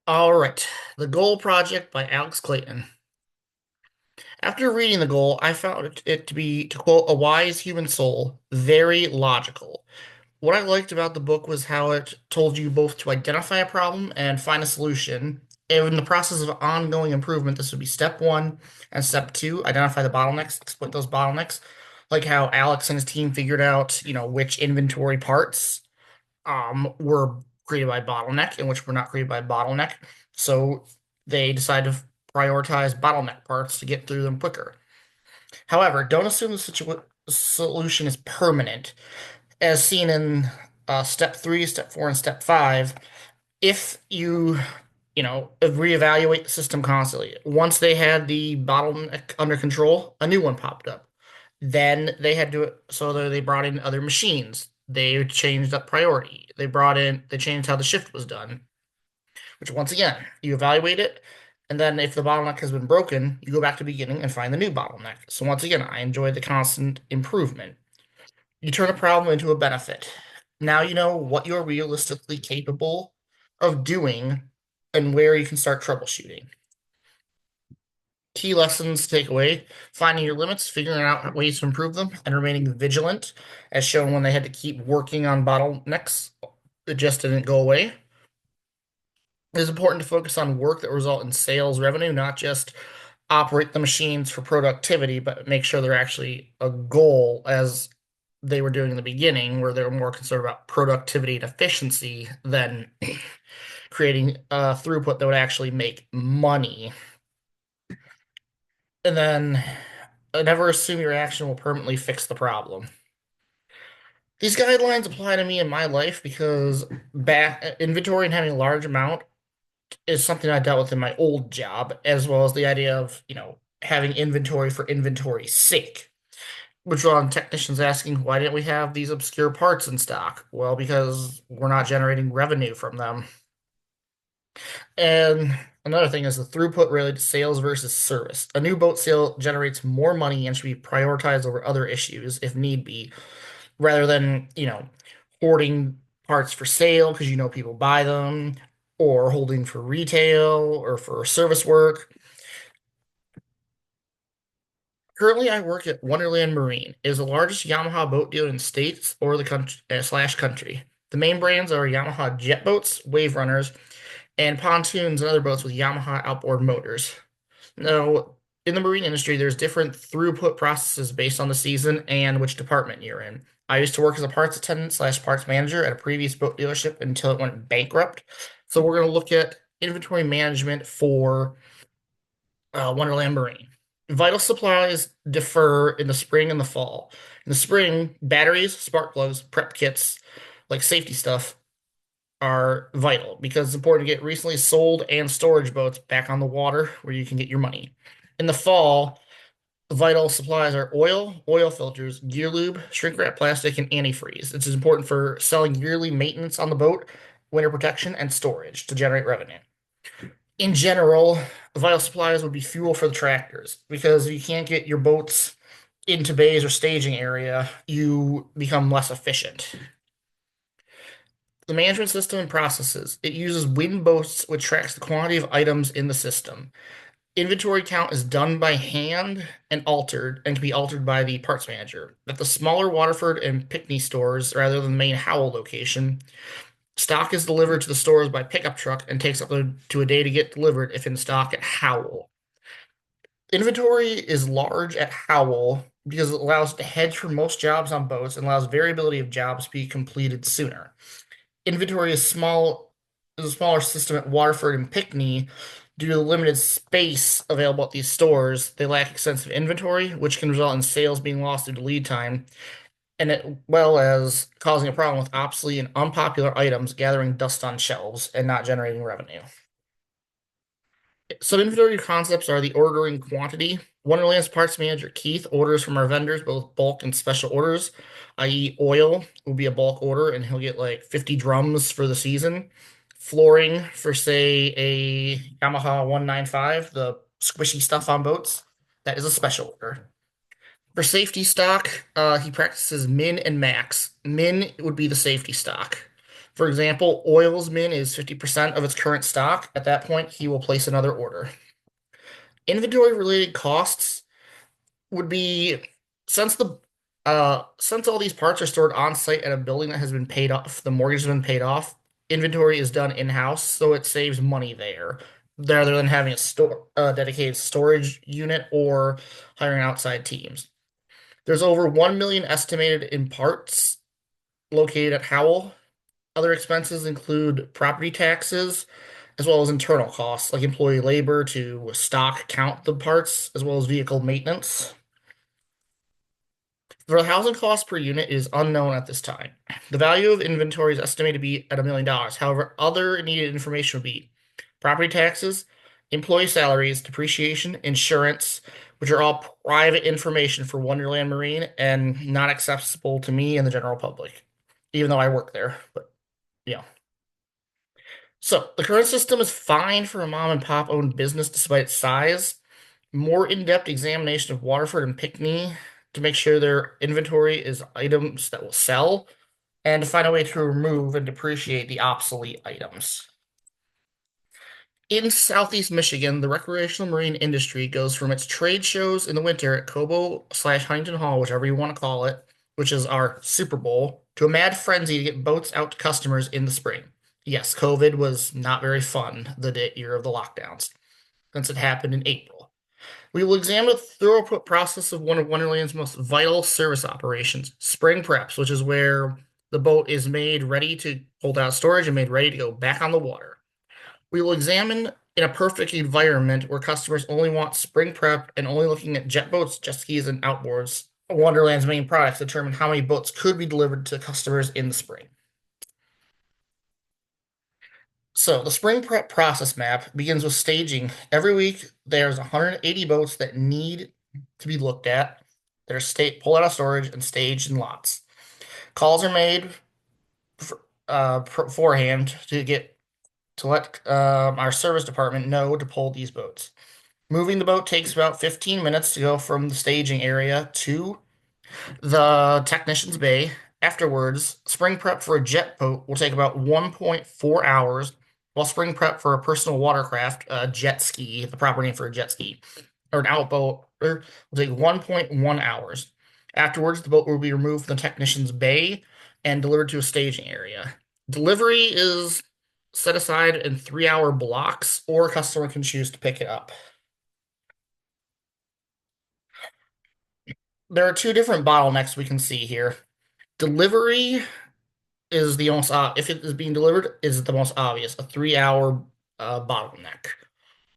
All right. The Goal Project by Alex Clayton. After reading The Goal, I found it to be, to quote, a wise human soul, very logical. What I liked about the book was how it told you both to identify a problem and find a solution. And in the process of ongoing improvement, this would be step one and step two, identify the bottlenecks, exploit those bottlenecks. Like how Alex and his team figured out, which inventory parts were created by bottleneck and which were not created by bottleneck. So they decided to prioritize bottleneck parts to get through them quicker. However, don't assume the solution is permanent, as seen in step three, step four, and step five. If you reevaluate the system constantly, once they had the bottleneck under control, a new one popped up. Then they had to, so they brought in other machines. They changed up priority. They changed how the shift was done, which once again, you evaluate it. And then if the bottleneck has been broken, you go back to the beginning and find the new bottleneck. So once again, I enjoy the constant improvement. You turn a problem into a benefit. Now you know what you're realistically capable of doing and where you can start troubleshooting. Key lessons to take away: finding your limits, figuring out ways to improve them, and remaining vigilant, as shown when they had to keep working on bottlenecks that just didn't go away. It is important to focus on work that result in sales revenue, not just operate the machines for productivity, but make sure they're actually a goal, as they were doing in the beginning, where they were more concerned about productivity and efficiency than creating throughput that would actually make money. And then never assume your action will permanently fix the problem. These guidelines apply to me in my life because back inventory and having a large amount is something I dealt with in my old job, as well as the idea of, having inventory for inventory's sake. Which on technicians asking, why didn't we have these obscure parts in stock? Well, because we're not generating revenue from them. And another thing is the throughput related to sales versus service. A new boat sale generates more money and should be prioritized over other issues if need be, rather than, hoarding parts for sale because people buy them, or holding for retail or for service work. Currently, I work at Wonderland Marine. It is the largest Yamaha boat dealer in the states or the country slash country. The main brands are Yamaha jet boats, wave runners, and pontoons and other boats with Yamaha outboard motors. Now, in the marine industry, there's different throughput processes based on the season and which department you're in. I used to work as a parts attendant slash parts manager at a previous boat dealership until it went bankrupt. So we're going to look at inventory management for Wonderland Marine. Vital supplies differ in the spring and the fall. In the spring, batteries, spark plugs, prep kits, like safety stuff, are vital because it's important to get recently sold and storage boats back on the water where you can get your money. In the fall, vital supplies are oil, oil filters, gear lube, shrink wrap plastic, and antifreeze. It's important for selling yearly maintenance on the boat, winter protection, and storage to generate revenue. In general, vital supplies would be fuel for the tractors because if you can't get your boats into bays or staging area, you become less efficient. The management system and processes. It uses wind boats, which tracks the quantity of items in the system. Inventory count is done by hand and altered and can be altered by the parts manager. At the smaller Waterford and Pickney stores, rather than the main Howell location, stock is delivered to the stores by pickup truck and takes up to a day to get delivered if in stock at Howell. Inventory is large at Howell because it allows it to hedge for most jobs on boats and allows variability of jobs to be completed sooner. Inventory is a smaller system at Waterford and Pickney due to the limited space available at these stores. They lack extensive inventory, which can result in sales being lost due to lead time, and as well as causing a problem with obsolete and unpopular items gathering dust on shelves and not generating revenue. Some inventory concepts are the ordering quantity. Wonderland's parts manager Keith orders from our vendors both bulk and special orders, i.e., oil will be a bulk order and he'll get like 50 drums for the season. Flooring for, say, a Yamaha 195, the squishy stuff on boats, that is a special order. For safety stock, he practices min and max. Min would be the safety stock. For example, oil's min is 50% of its current stock. At that point, he will place another order. Inventory related costs would be since the since all these parts are stored on site at a building that has been paid off, the mortgage has been paid off, inventory is done in-house, so it saves money there rather than having a dedicated storage unit or hiring outside teams. There's over 1 million estimated in parts located at Howell. Other expenses include property taxes as well as internal costs like employee labor to stock count the parts as well as vehicle maintenance. The housing cost per unit is unknown at this time. The value of inventory is estimated to be at $1 million. However, other needed information would be property taxes, employee salaries, depreciation, insurance, which are all private information for Wonderland Marine and not accessible to me and the general public, even though I work there. But yeah. So the current system is fine for a mom and pop owned business despite its size. More in-depth examination of Waterford and Pinckney to make sure their inventory is items that will sell and to find a way to remove and depreciate the obsolete items. In Southeast Michigan, the recreational marine industry goes from its trade shows in the winter at Cobo/Huntington Hall, whichever you want to call it, which is our Super Bowl, to a mad frenzy to get boats out to customers in the spring. Yes, COVID was not very fun the year of the lockdowns, since it happened in April. We will examine the throughput process of one of Wonderland's most vital service operations, spring preps, which is where the boat is made ready to hold out storage and made ready to go back on the water. We will examine in a perfect environment where customers only want spring prep and only looking at jet boats, jet skis, and outboards. Wonderland's main products determine how many boats could be delivered to customers in the spring. So the spring prep process map begins with staging. Every week, there's 180 boats that need to be looked at. They're pulled out of storage and staged in lots. Calls are made beforehand to let our service department know to pull these boats. Moving the boat takes about 15 minutes to go from the staging area to the technician's bay. Afterwards, spring prep for a jet boat will take about 1.4 hours, while spring prep for a personal watercraft, a jet ski, the proper name for a jet ski, or an outboat, will take 1.1 hours. Afterwards, the boat will be removed from the technician's bay and delivered to a staging area. Delivery is set aside in 3-hour blocks, or a customer can choose to pick it up. There are two different bottlenecks we can see here. Delivery is the most if it is being delivered is the most obvious, a 3-hour bottleneck.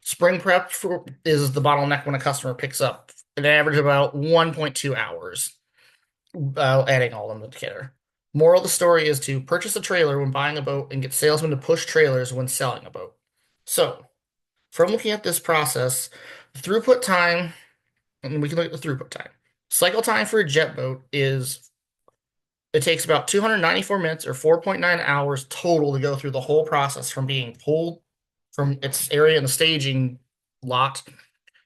Spring prep is the bottleneck when a customer picks up an average of about 1.2 hours, adding all of them together. Moral of the story is to purchase a trailer when buying a boat and get salesmen to push trailers when selling a boat. So, from looking at this process, throughput time, and we can look at the throughput time. Cycle time for a jet boat is it takes about 294 minutes or 4.9 hours total to go through the whole process from being pulled from its area in the staging lot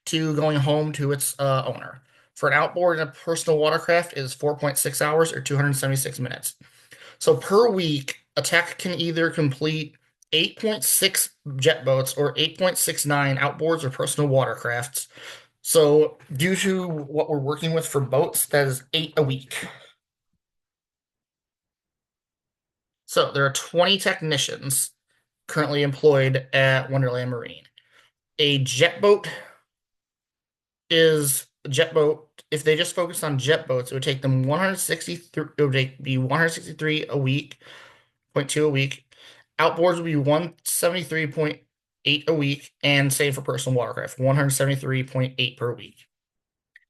to going home to its owner. For an outboard and a personal watercraft is 4.6 hours or 276 minutes. So per week, a tech can either complete 8.6 jet boats or 8.69 outboards or personal watercrafts. So due to what we're working with for boats, that is 8 a week. So there are 20 technicians currently employed at Wonderland Marine. A jet boat is a jet boat. If they just focus on jet boats, it would take them 163. It would be 163 a week, 0.2 a week. Outboards would be 173.8 a week, and same for personal watercraft, 173.8 per week.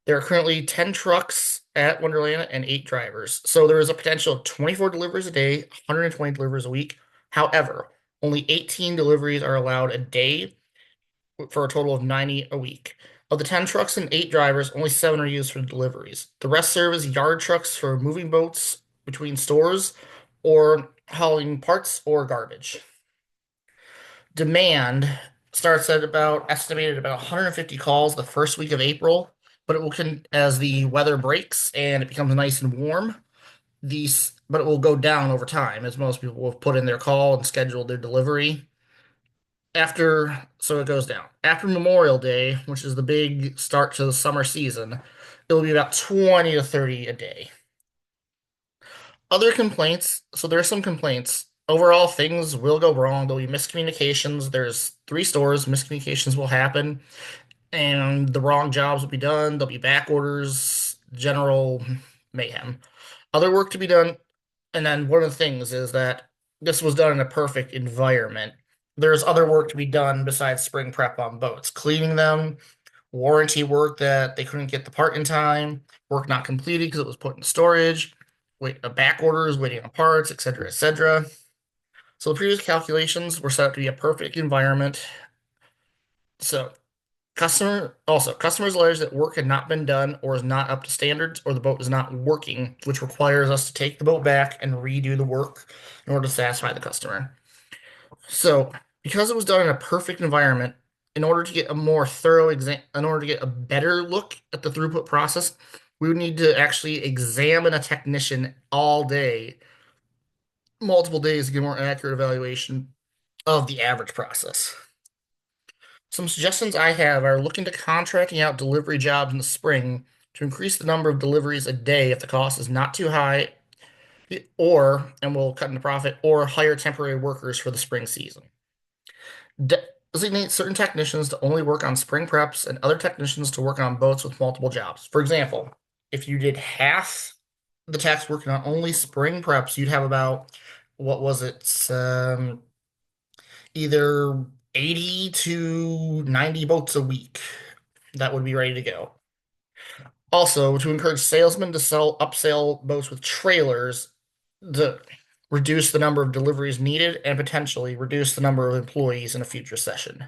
There are currently 10 trucks at Wonderland and 8 drivers. So there is a potential of 24 deliveries a day, 120 deliveries a week. However, only 18 deliveries are allowed a day for a total of 90 a week. Of the 10 trucks and 8 drivers, only 7 are used for deliveries. The rest serve as yard trucks for moving boats between stores or hauling parts or garbage. Demand starts at about estimated about 150 calls the first week of April, but it will as the weather breaks and it becomes nice and warm, but it will go down over time as most people will put in their call and schedule their delivery. So it goes down. After Memorial Day, which is the big start to the summer season, it'll be about 20 to 30 a day. Other complaints, so there are some complaints. Overall, things will go wrong. There'll be miscommunications. There's three stores, miscommunications will happen, and the wrong jobs will be done. There'll be back orders, general mayhem. Other work to be done, and then one of the things is that this was done in a perfect environment. There's other work to be done besides spring prep on boats, cleaning them, warranty work that they couldn't get the part in time, work not completed because it was put in storage, back orders, waiting on parts, etc., etc. So the previous calculations were set up to be a perfect environment. So customers allege that work had not been done or is not up to standards or the boat is not working, which requires us to take the boat back and redo the work in order to satisfy the customer. So, because it was done in a perfect environment, in order to get a more thorough in order to get a better look at the throughput process, we would need to actually examine a technician all day, multiple days to get a more accurate evaluation of the average process. Some suggestions I have are looking to contracting out delivery jobs in the spring to increase the number of deliveries a day if the cost is not too high, and will cut into profit, or hire temporary workers for the spring season. Designate certain technicians to only work on spring preps and other technicians to work on boats with multiple jobs. For example, if you did half the techs working on only spring preps, you'd have about, what was it, either 80 to 90 boats a week that would be ready to go. Also, to encourage salesmen to upsell boats with trailers to reduce the number of deliveries needed and potentially reduce the number of employees in a future session.